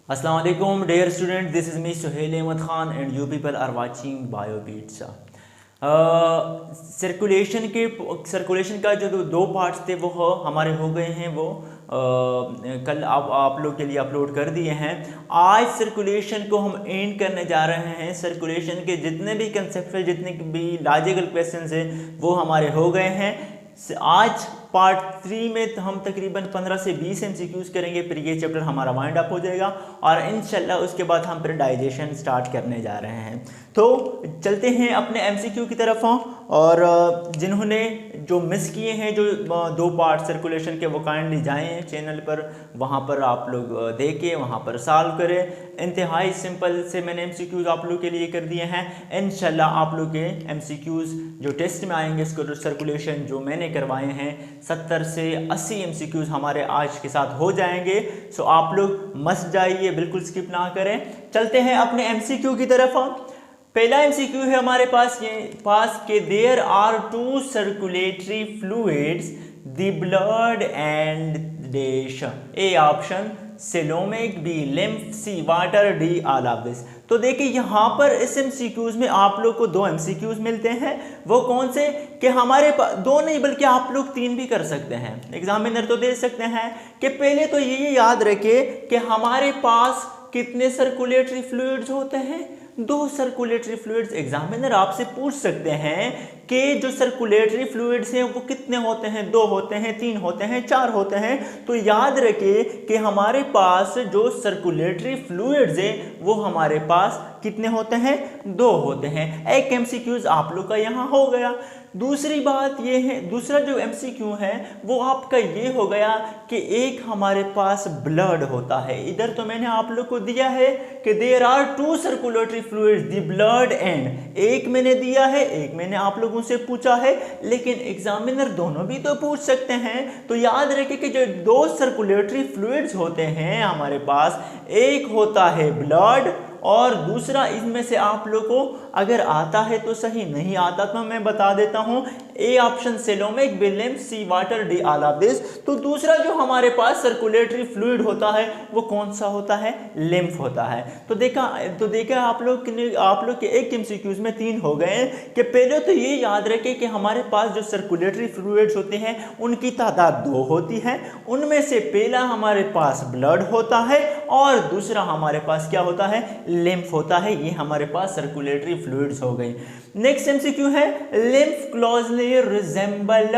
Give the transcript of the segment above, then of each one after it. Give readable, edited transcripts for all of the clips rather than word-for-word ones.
Assalamu alaikum dear student, this is me Suhail Ahmed Khan and you people are watching BioBeats। Circulation का जो दो parts थे वो हमारे हो गए हैं, वो कल आप लोग के लिए अपलोड कर दिए हैं। आज सर्कुलेशन को हम एंड करने जा रहे हैं। सर्कुलेशन के जितने भी कंसेप्चुअल, जितने भी लॉजिकल क्वेश्चंस हैं वो हमारे हो गए हैं। आज पार्ट 3 में हम तकरीबन 15 से 20 MCQs करेंगे, फिर ये चैप्टर हमारा वाइंड अप हो जाएगा और इंशाल्लाह उसके बाद हम फिर डाइजेशन स्टार्ट करने जा रहे हैं। तो चलते हैं अपने MCQ की तरफ। और जिन्होंने जो मिस किए हैं जो दो पार्ट सर्कुलेशन के, वो काइंडली जाएं चैनल पर, वहाँ पर आप लोग देखें, वहाँ पर सॉल्व करें। इंतहाई सिंपल से मैंने MCQs आप लोग के लिए कर दिए हैं। इंशाल्लाह आप लोग के MCQs जो टेस्ट में आएंगे सर्कुलेशन जो मैंने करवाए हैं 70 से 80 MCQs हमारे आज के साथ हो जाएंगे। सो आप लोग मस्त जाइए, बिल्कुल स्किप ना करें। चलते हैं अपने MCQ की तरफ। पहला MCQ है हमारे पास के there are two circulatory fluids the blood and dash. A option coelomic, B lymph, C water, D all of this. तो देखिए यहाँ पर इस MCQs में आप लोग को दो MCQs मिलते हैं। वो कौन से कि हमारे पास दो नहीं बल्कि आप लोग 3 भी कर सकते हैं। एग्जामिनर तो दे सकते हैं कि पहले तो ये याद रखे कि हमारे पास कितने सर्कुलेटरी फ्लूइड्स होते हैं, 2 सर्कुलेटरी फ्लूइड्स। एग्जामिनर आपसे पूछ सकते हैं कि जो सर्कुलेटरी फ्लूइड्स हैं वो कितने होते हैं, 2 होते हैं, 3 होते हैं, 4 होते हैं। तो याद रखिए कि हमारे पास जो सर्कुलेटरी फ्लूइड्स हैं वो हमारे पास कितने होते हैं, 2 होते हैं। एक MCQs आप लोग का यहाँ हो गया। दूसरी बात ये है, दूसरा जो MCQ है वो आपका ये हो गया कि एक हमारे पास ब्लड होता है। इधर तो मैंने आप लोग को दिया है कि there are 2 circulatory fluids the blood and, एक मैंने दिया है, एक मैंने आप लोगों से पूछा है, लेकिन एग्जामिनर दोनों भी तो पूछ सकते हैं। तो याद रखिए कि जो 2 सर्कुलेटरी फ्लूइड्स होते हैं हमारे पास, एक होता है ब्लड और दूसरा इनमें से आप लोग को अगर आता है तो सही, नहीं आता तो मैं बता देता हूं। A option coelomic, B lymph, C water, D all of this. तो दूसरा जो हमारे पास सर्कुलेटरी फ्लूइड होता है वो कौन सा होता है, लिम्फ होता है। तो देखा आप लोग के एक MCQs में 3 हो गए हैं कि पहले तो ये याद रखें कि हमारे पास जो सर्कुलेटरी फ्लूइड्स होते हैं उनकी तादाद 2 होती है। उनमें से पहला हमारे पास ब्लड होता है और दूसरा हमारे पास क्या होता है, लिम्फ होता है। ये हमारे पास सर्कुलेटरी फ्लूइड्स हो गई। नेक्स्ट MCQ है lymph closely resemble.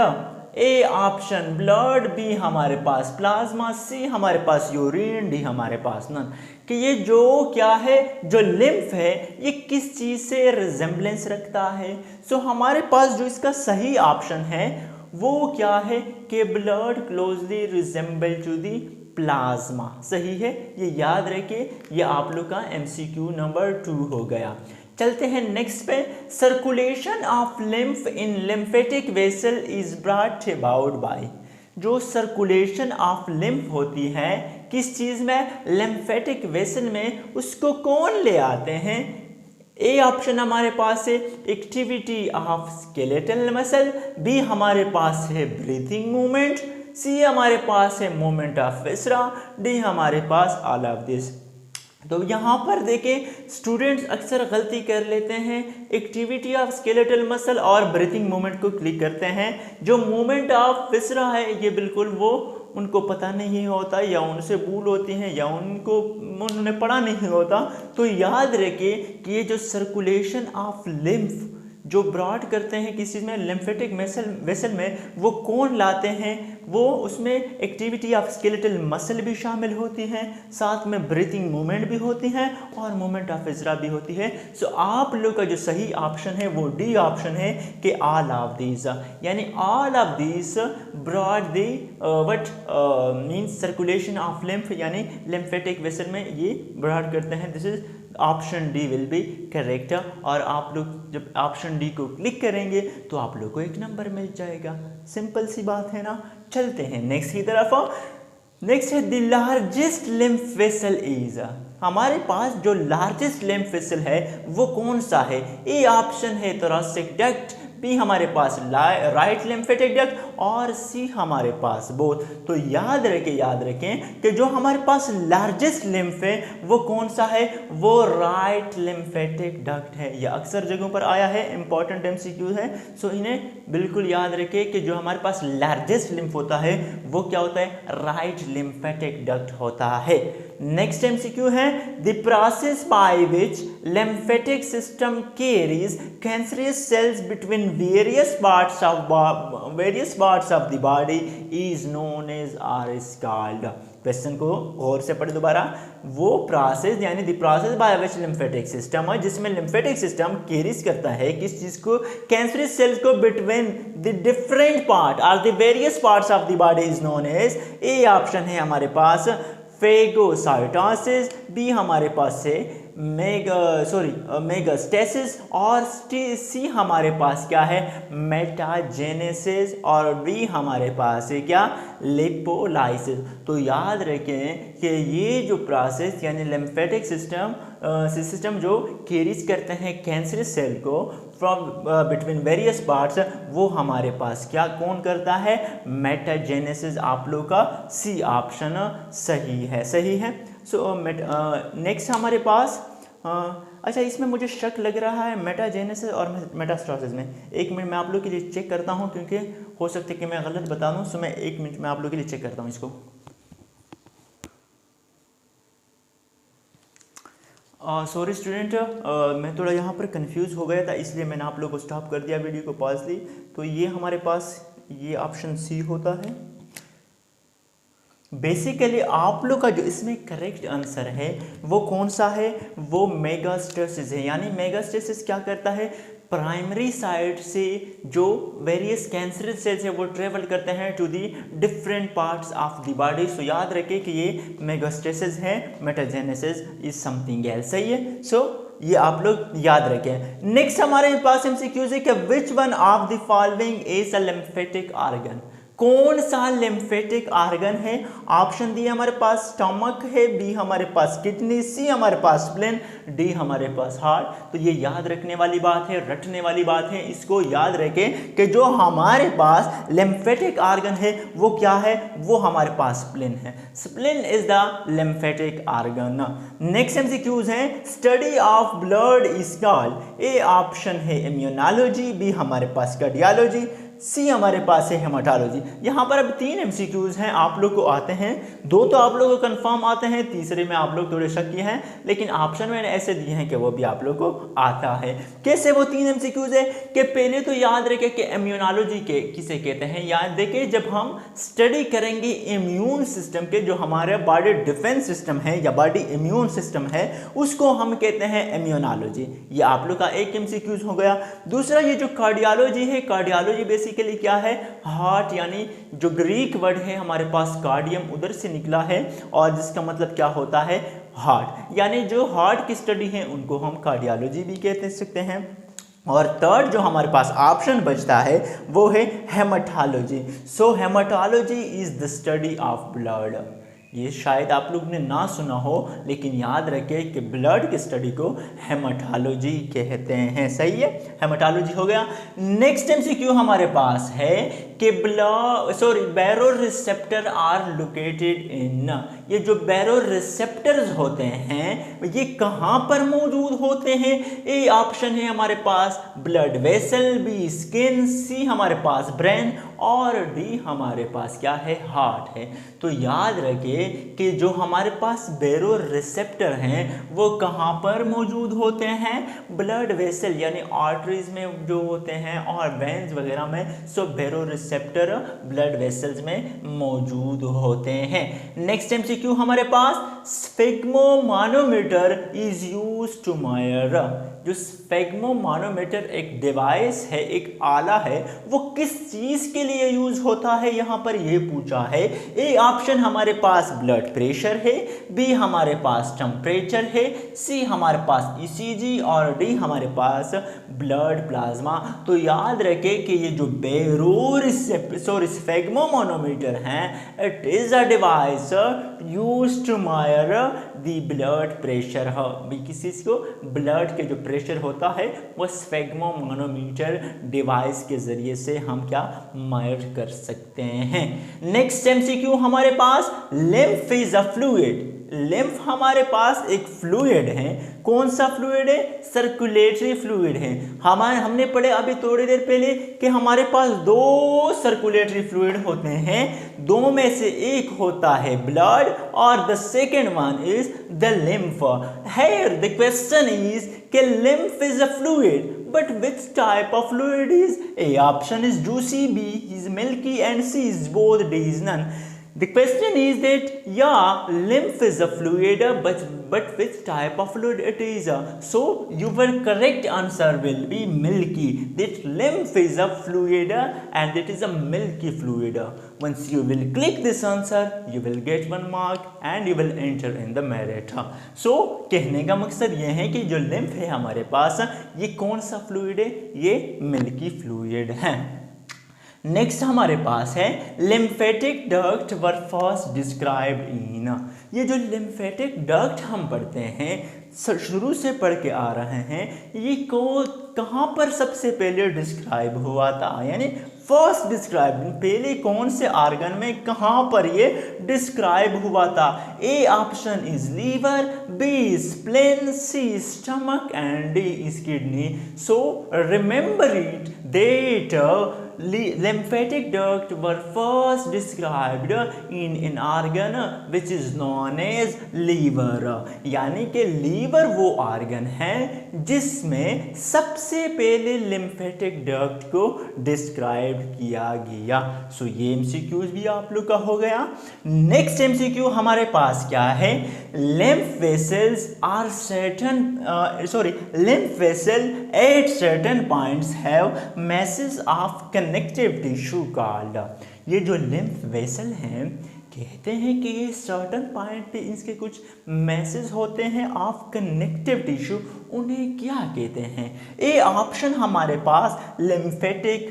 A option blood, B हमारे पास प्लाज्मा, सी हमारे पास यूरिन, डी हमारे पास नन। कि ये जो क्या है, जो लिम्फ है ये किस चीज से रिजेंबलेंस रखता है। सो हमारे पास जो इसका सही ऑप्शन है वो क्या है कि blood closely resemble to the plasma. सही है, ये याद रखिए। ये आप लोग का MCQ नंबर 2 हो गया। चलते हैं नेक्स्ट पे। Circulation of lymph in lymphatic vessel is brought about by. जो सर्कुलेशन ऑफ लिम्फ होती है किस चीज में, लिम्फेटिक वेसल में, उसको कौन ले आते हैं। ए ऑप्शन हमारे पास है activity of skeletal muscle, B हमारे पास है ब्रीथिंग मूवमेंट, सी हमारे पास है मूवमेंट ऑफ विसरा, डी हमारे पास ऑल ऑफ दिस। तो यहाँ पर देखें स्टूडेंट्स अक्सर गलती कर लेते हैं, एक्टिविटी ऑफ स्केलेटल मसल और ब्रीथिंग मूवमेंट को क्लिक करते हैं। जो मूवमेंट ऑफ विसरा है ये बिल्कुल वो उनको पता नहीं होता, या उनसे भूल होती है, या उन्होंने पढ़ा नहीं होता। तो याद रखिए कि ये जो सर्कुलेशन ऑफ लिम्फ जो ब्रॉड करते हैं किसी में लिम्फेटिक वेसल में, वो कौन लाते हैं, वो उसमें एक्टिविटी ऑफ स्केलेटल मसल भी शामिल होती हैं, साथ में ब्रीथिंग मूवमेंट भी होती हैं और मूवमेंट ऑफ विसरा भी होती है। सो आप लोग का जो सही ऑप्शन है वो डी ऑप्शन है कि ऑल ऑफ दीज, यानी all of these broad the what means circulation of lymph, यानी लिम्फेटिक वेसल में ये ब्रॉड करते हैं। This is option D will be correct. और आप लोग जब ऑप्शन डी को क्लिक करेंगे तो आप लोग को 1 नंबर मिल जाएगा। सिंपल सी बात है ना। चलते हैं नेक्स्ट की तरफ। नेक्स्ट है the largest lymph vessel is. हमारे पास जो लार्जेस्ट लिम्फ वेसल है वो कौन सा है। ए ऑप्शन है थोरैसिक डक्ट, बी हमारे पास राइट लिम्फेटिक डक्ट और सी हमारे पास बोथ। तो याद रखें कि जो हमारे पास लार्जेस्ट लिम्फ है वो कौन सा है, वो राइट लिम्फेटिक डक्ट है। यह अक्सर जगहों पर आया है, इंपॉर्टेंट एमसीक्यू है, सो इन्हें बिल्कुल याद रखें कि जो हमारे पास लार्जेस्ट लिम्फ होता है वो क्या होता है, राइट लिम्फेटिक डक्ट होता है। नेक्स्ट एमसीक्यू है, the process by which lymphatic system carries cancerous cells between various parts of the body is known as or is called। Question को गौर से पढ़े दोबारा। वो प्रोसेस यानी the process by which lymphatic system है जिसमें lymphatic system carries करता है किस चीज को, कैंसरस सेल्स को बिटवीन द डिफरेंट पार्ट और the various parts of the body is known as. A option है हमारे पास फेगोसाइटोसिस, बी हमारे पास है मेगास्टेसिस और सी हमारे पास क्या है, मेटाजेनेसिस और डी हमारे पास है क्या, लिपोलाइसिस। तो याद रखें कि ये जो प्रोसेस यानी लिम्फेटिक सिस्टम जो कैरीज करते हैं कैंसरस सेल को फ्रॉम बिटवीन वेरियस पार्ट्स, वो हमारे पास क्या कौन करता है, मेटाजेनेसिस। आप लोग का सी ऑप्शन सही है। सो नेक्स्ट हमारे पास अच्छा, इसमें मुझे शक लग रहा है मेटाजेनेसिस और मेटास्टासिस में। एक मिनट मैं आप लोग के लिए चेक करता हूँ क्योंकि हो सकता है कि मैं गलत बता दूँ, सो मैं एक मिनट में आप लोग के लिए चेक करता हूँ इसको। सॉरी स्टूडेंट, मैं थोड़ा यहाँ पर कंफ्यूज हो गया था इसलिए मैंने आप लोग को स्टॉप कर दिया, वीडियो को पॉज दी। तो ये हमारे पास ये ऑप्शन सी होता है। बेसिकली आप लोग का जो इसमें करेक्ट आंसर है वो कौन सा है, वो मेगास्टेसिस है। यानी मेगास्टेसिस क्या करता है, प्राइमरी साइट से जो वेरियस कैंसरस सेल्स है वो ट्रेवल करते हैं to the different parts of the body. So याद रखें कि ये मेगास्टेसिस है, मेटाजेनेसिस इज समथिंग एल्स। सही है, सो ये आप लोग याद रखें। नेक्स्ट हमारे पास एमसीक्यूज है कि which one of the following is a lymphatic organ. कौन सा लिम्फेटिक ऑर्गन है, ऑप्शन दिए हमारे पास स्टमक है, बी हमारे पास किडनी, सी हमारे पास स्प्लेन, डी हमारे पास हार्ट। तो ये याद रखने वाली बात है, रटने वाली बात है। इसको याद रखें कि जो हमारे पास लिम्फेटिक ऑर्गन है वो क्या है, वो हमारे पास स्प्लेन है। Spleen is the lymphatic organ. Next MCQs है, study of blood is called. A option है इम्यूनोलॉजी, बी हमारे पास कार्डियोलॉजी, सी हमारे पास है हेमाटोलॉजी। यहाँ पर अब 3 एमसीक्यूज हैं, आप लोग को आते हैं, 2 तो आप लोग को कंफर्म आते हैं, तीसरे में आप लोग थोड़े शक किए हैं, लेकिन ऑप्शन मैंने ऐसे दिए हैं कि वो भी आप लोग को आता है। कैसे वो 3 एमसीक्यूज है कि पहले तो याद रखें कि इम्यूनोलॉजी के किसे कहते हैं। याद देखें, जब हम स्टडी करेंगे इम्यून सिस्टम के, जो हमारे बॉडी डिफेंस सिस्टम है या बॉडी इम्यून सिस्टम है, उसको हम कहते हैं इम्यूनोलॉजी। ये आप लोग का एक एमसीक्यूज हो गया। दूसरा ये जो कार्डियोलॉजी है, कार्डियोलॉजी बेसिकली क्या है, हार्ट, यानी जो ग्रीक वर्ड है हमारे पास कार्डियम उधर से निकला है और जिसका मतलब क्या होता है, हार्ट। यानी जो हार्ट की स्टडी है उनको हम कार्डियोलॉजी भी कहते सकते हैं। और थर्ड जो हमारे पास ऑप्शन बचता है वो है haematology. So haematology is the study of blood. ये शायद आप लोग ने ना सुना हो, लेकिन याद रखें कि ब्लड की स्टडी को हेमाटोलॉजी कहते हैं। सही है, हेमाटोलॉजी हो गया। नेक्स्ट एमसीक्यू हमारे पास है कि बैरो रिसेप्टर आर लोकेटेड इन। ये जो बैरो रिसेप्टर्स होते हैं ये कहाँ पर मौजूद होते हैं। ए ऑप्शन है हमारे पास ब्लड वेसल, बी स्किन, सी हमारे पास ब्रेन और डी हमारे पास क्या है, हार्ट है। तो याद रखिए कि जो हमारे पास बैरो रिसेप्टर हैं वो कहाँ पर मौजूद होते हैं, ब्लड वेसल यानी आर्टरीज में जो होते हैं और वेन्स वगैरह में। सो बैरो रिसेप्टर ब्लड वेसल्स में मौजूद होते हैं। नेक्स्ट एमसीक्यू हमारे पास, स्फिग्मोमानोमीटर इज यूज्ड टू मेजर। जो स्फिग्मोमानोमीटर एक डिवाइस है, एक आला है, वो किस चीज के लिए यूज होता है, यहां पर ये पूछा है। ए ऑप्शन हमारे पास ब्लड प्रेशर है, बी हमारे पास टेम्परेचर है, सी हमारे पास ईसीजी और डी हमारे पास ब्लड प्लाज्मा। तो याद रखें कि ये जो स्फिग्मोमानोमीटर है, it is a device used to measure the blood pressure. भी किसी को ब्लड के जो प्रेशर होता है वो स्फेग्मोमानोमीटर डिवाइस के ज़रिए से हम क्या मेजर कर सकते हैं। नेक्स्ट एमसीक्यू हमारे पास, lymph is a fluid. Lymph हमारे पास एक फ्लूइड है। कौन सा फ्लूइड है? सर्कुलेटरी फ्लूइड है। हमने पढ़े अभी थोड़ी देर पहले कि हमारे पास दो सर्कुलेटरी फ्लूइड होते हैं, दो में से एक होता है ब्लड और the second one is the lymph. Here the question is कि lymph is a fluid but which type of fluid is? A option is juicy, B is milky, and C is both, D is none. The question is that yeah, lymph is a fluid, but which type of fluid it is? So your correct answer will be milky. That lymph is a fluid and it is a milky fluid. Once you will click this answer, you will get 1 mark and you will enter in the merit. So कहने का मकसद ये है कि जो lymph है हमारे पास, ये कौन सा fluid है? ये milky fluid है। नेक्स्ट हमारे पास है lymphatic duct were first described in. ये जो लिम्फेटिक डक्ट हम पढ़ते हैं, शुरू से पढ़ के आ रहे हैं, ये कहाँ पर सबसे पहले डिस्क्राइब हुआ था, यानी फर्स्ट डिस्क्राइब पहले कौन से आर्गन में कहाँ पर ये डिस्क्राइब हुआ था? A option is liver, B is spleen, C stomach and D is kidney. So remember it that lymphatic duct were first described in an organ which is known as liver। यानी कि liver वो argon है जिसमें सबसे पहले lymphatic duct को describe किया गया। सो ये एमसीक्यूज भी आप लोग का हो गया। नेक्स्ट एमसीक्यू हमारे पास क्या है? lymph vessels are lymph vessel at certain points have masses of connective tissue called। ये जो lymph vessel हैं, कहते हैं कि ये सर्टन पॉइंट पे इसके कुछ मैसेज होते हैं ऑफ कनेक्टिव टिश्यू, उन्हें क्या कहते हैं? ए ऑप्शन हमारे पास लिम्फेटिक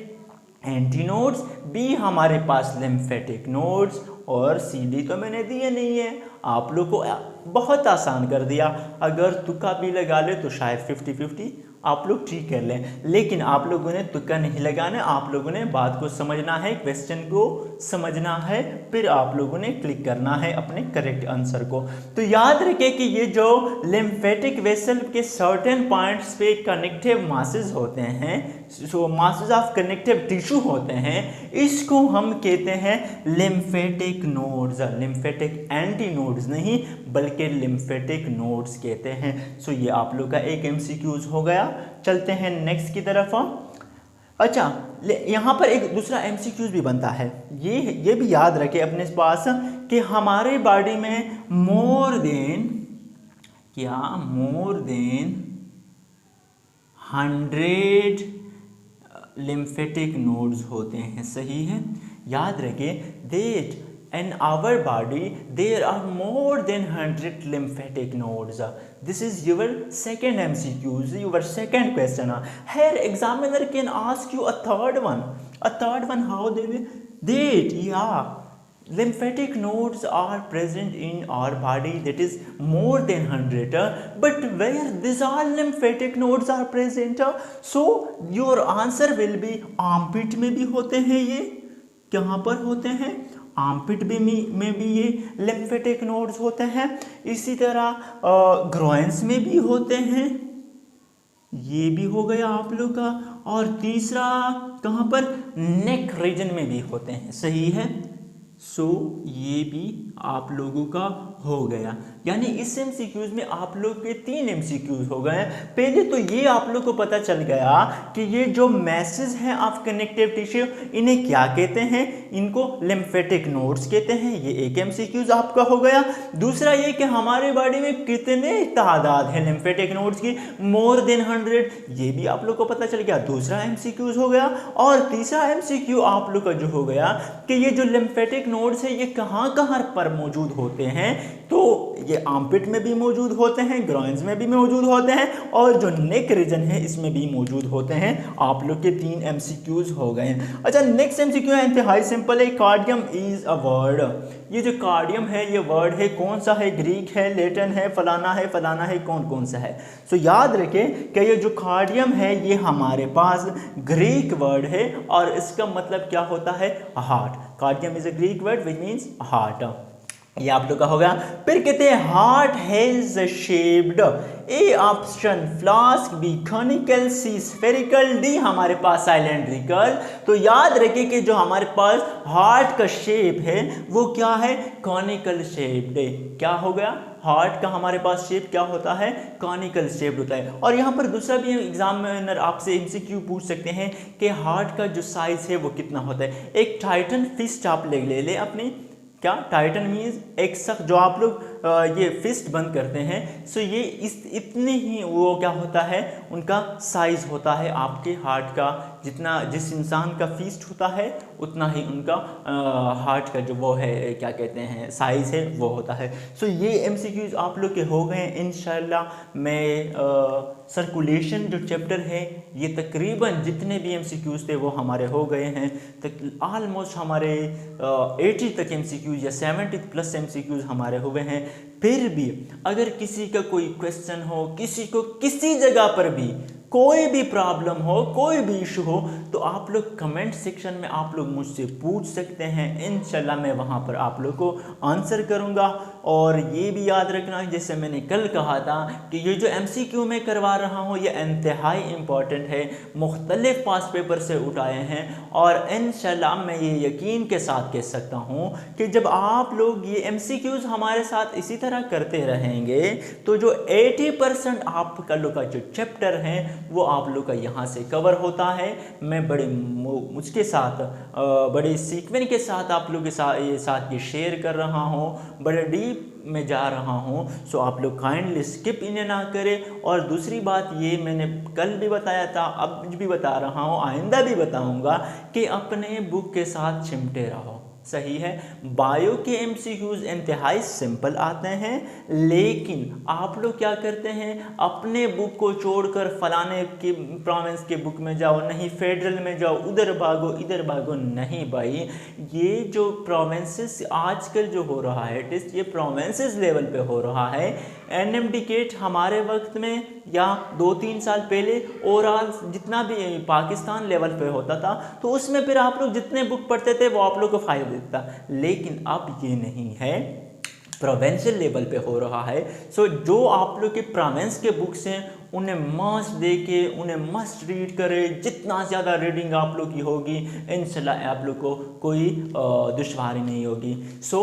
एंटीनोड्स, बी हमारे पास लिम्फेटिक नोड्स, और सी डी तो मैंने दिए नहीं है। आप लोग को बहुत आसान कर दिया, अगर तुक्का भी लगा ले तो शायद 50-50 आप लोग ठीक कर लें, लेकिन आप लोगों ने तुक्का नहीं लगाना, आप लोगों ने बात को समझना है, क्वेश्चन को समझना है, फिर आप लोगों ने क्लिक करना है अपने करेक्ट आंसर को। तो याद रखें कि ये जो लिम्फेटिक वेसल के सर्टेन पॉइंट्स पे कनेक्टिव मासेस होते हैं, जो मासेस ऑफ कनेक्टिव टिश्यू होते हैं, इसको हम कहते हैं लिम्फेटिक नोड्स। लिम्फेटिक एंटीनोड्स नहीं बल्कि लिम्फेटिक नोड्स कहते हैं। सो ये आप लोग का एक एमसीक्यूज हो गया। चलते हैं नेक्स्ट की तरफ। अच्छा, यहाँ पर एक दूसरा एमसीक्यूज भी बनता है, ये भी याद रखें अपने पास कि हमारे बॉडी में मोर देन 100 लिम्फेटिक नोड्स होते हैं। सही है, याद रखें that in our body there are more than 100 lymphatic nodes. This is your second MCQ, your second question. Here examiner can ask you a third one. How they will that lymphatic nodes are present in our body, that is more than 100, but where these all lymphatic nodes are present? So your answer will be armpit में भी होते हैं, ये कहाँ पर होते हैं? Armpit में भी ये लिम्फेटिक नोड्स होते हैं। इसी तरह ग्रोइंस में भी होते हैं, ये भी हो गया आप लोग का। और तीसरा कहाँ पर? नेक रीजन में भी होते हैं। सही है, सो ये भी आप लोगों का हो गया। यानी इस एमसीक्यूज में आप लोग के 3 एमसीक्यूज हो गए। पहले तो ये आप लोग को पता चल गया कि ये जो मैसेज हैं ऑफ कनेक्टिव टिश्यू, इन्हें क्या कहते हैं? इनको लिम्फेटिक नोड्स कहते हैं। ये एक एमसीक्यूज आपका हो गया। दूसरा ये कि हमारे बॉडी में कितने तादाद है लिम्फेटिक नोड्स की? मोर देन 100, ये भी आप लोग को पता चल गया, दूसरा एमसीक्यूज हो गया। और तीसरा एमसीक्यू आप लोग का जो हो गया कि ये जो लिम्फेटिक नोड्स है ये कहाँ कहाँ पर मौजूद होते हैं, तो ये आर्मपिट में भी मौजूद होते हैं, ग्रॉइंस में भी मौजूद होते हैं, और जो नेक रीजन है इसमें भी मौजूद होते हैं। आप लोग के 3 MCQs हो गए हैं। अच्छा, नेक्स्ट MCQ है, इंतहाई सिंपल है। Cardium is a word. ये जो कार्डियम है ये वर्ड है, कौन सा है? ग्रीक है, लैटिन है, फलाना है, कौन कौन सा है? सो याद रखें कि ये जो कार्डियम है ये हमारे पास ग्रीक वर्ड है और इसका मतलब क्या होता है? Heart. Cardium is a Greek word which means heart. ये आप लोग का होगा। फिर कहते हैं heart has shaped. A option flask, B conical, C spherical, D हमारे पास साइलेंड्रिकल। तो याद रखिए कि जो हमारे पास हार्ट का शेप है वो क्या है? Conical shaped. क्या हो गया? हार्ट का हमारे पास शेप क्या होता है? कॉनिकल शेप्ड होता है। और यहाँ पर दूसरा भी एग्जामिनर आपसे MCQ पूछ सकते हैं कि हार्ट का जो साइज है वो कितना होता है। एक टाइटन फिस्ट आप ले ले अपनी। क्या टाइटन मीन्स एक शख्स जो आप लोग ये फिस्ट बंद करते हैं, सो ये इतने ही वो क्या होता है उनका साइज होता है आपके हार्ट का। जितना जिस इंसान का फिस्ट होता है उतना ही उनका हार्ट का जो वो है क्या कहते हैं साइज है वो होता है। सो ये MCQs आप लोग के हो गए हैं। इंशाल्लाह मैं सर्कुलेशन जो चैप्टर है ये तकरीबन जितने भी MCQs थे वो हमारे हो गए हैं। तक ऑलमोस्ट हमारे 80 तक MCQs या 70+ MCQs हमारे हुए हैं। फिर भी अगर किसी का कोई क्वेश्चन हो, किसी को किसी जगह पर भी कोई भी प्रॉब्लम हो, कोई भी इशू हो, तो आप लोग कमेंट सेक्शन में आप लोग मुझसे पूछ सकते हैं। इंशाल्लाह मैं वहाँ पर आप लोग को आंसर करूँगा। और ये भी याद रखना जैसे मैंने कल कहा था कि ये जो MCQ मैं करवा रहा हूँ ये इंतहाई इम्पॉर्टेंट है, मुख्तलिफ पास पेपर से उठाए हैं। और इंशाल्लाह मैं ये यकीन के साथ कह सकता हूँ कि जब आप लोग ये MCQs हमारे साथ इसी तरह करते रहेंगे तो जो 80% आप लोग का जो चैप्टर है वो आप लोग का यहाँ से कवर होता है। मैं बड़े मुझके साथ बड़े सीक्वेंस के साथ आप लोग के साथ ये शेयर कर रहा हूँ, बड़े डीप में जा रहा हूँ। सो आप लोग काइंडली स्किप इन्हें ना करें। और दूसरी बात ये मैंने कल भी बताया था, अब भी बता रहा हूँ, आइंदा भी बताऊँगा कि अपने बुक के साथ चिमटे रहो। सही है। बायो के MCQs इंतहाई सिंपल आते हैं, लेकिन आप लोग क्या करते हैं अपने बुक को छोड़कर फलाने के प्रोविंस के बुक में जाओ, नहीं फेडरल में जाओ, उधर भागो इधर भागो। नहीं भाई, ये जो प्रोविंसेस आजकल जो हो रहा है टेस्ट ये प्रोविंसेस लेवल पे हो रहा है। NMD गेट हमारे वक्त में या 2-3 साल पहले ओवरऑल जितना भी पाकिस्तान लेवल पे होता था तो उसमें फिर आप लोग जितने बुक पढ़ते थे वो आप लोग को फायदा देता, लेकिन अब ये नहीं है, प्रोविंशियल लेवल पे हो रहा है। सो जो आप लोग के प्रोविंस के बुक्स हैं उन्हें मस्ट देके उन्हें मस्ट रीड करें। जितना ज़्यादा रीडिंग आप लोग की होगी इंशाल्लाह आप लोग को कोई दुश्वारी नहीं होगी। सो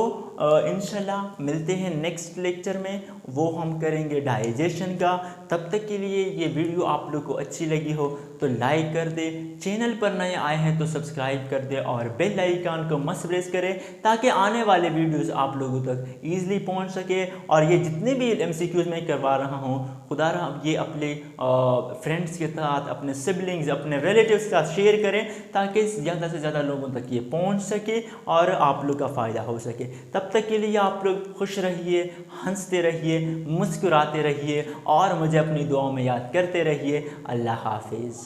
इंशाल्लाह मिलते हैं नेक्स्ट लेक्चर में, वो हम करेंगे डाइजेशन का। तब तक के लिए ये वीडियो आप लोग को अच्छी लगी हो तो लाइक कर दे, चैनल पर नए आए हैं तो सब्सक्राइब कर दे और बेल आइकन को मस्ट प्रेस करें ताकि आने वाले वीडियोस आप लोगों तक ईजिली पहुंच सके। और ये जितने भी MCQs मैं करवा रहा हूँ खुदा ये अपने फ्रेंड्स के साथ, अपने सिबलिंग्स, अपने रिलेटिव्स के साथ शेयर करें ताकि ज़्यादा से ज़्यादा लोगों तक ये पहुंच सके और आप लोग का फ़ायदा हो सके। तब तक के लिए आप लोग खुश रहिए, हंसते रहिए, मुस्कुराते रहिए और मुझे अपनी दुआओं में याद करते रहिए। अल्लाह हाफिज़।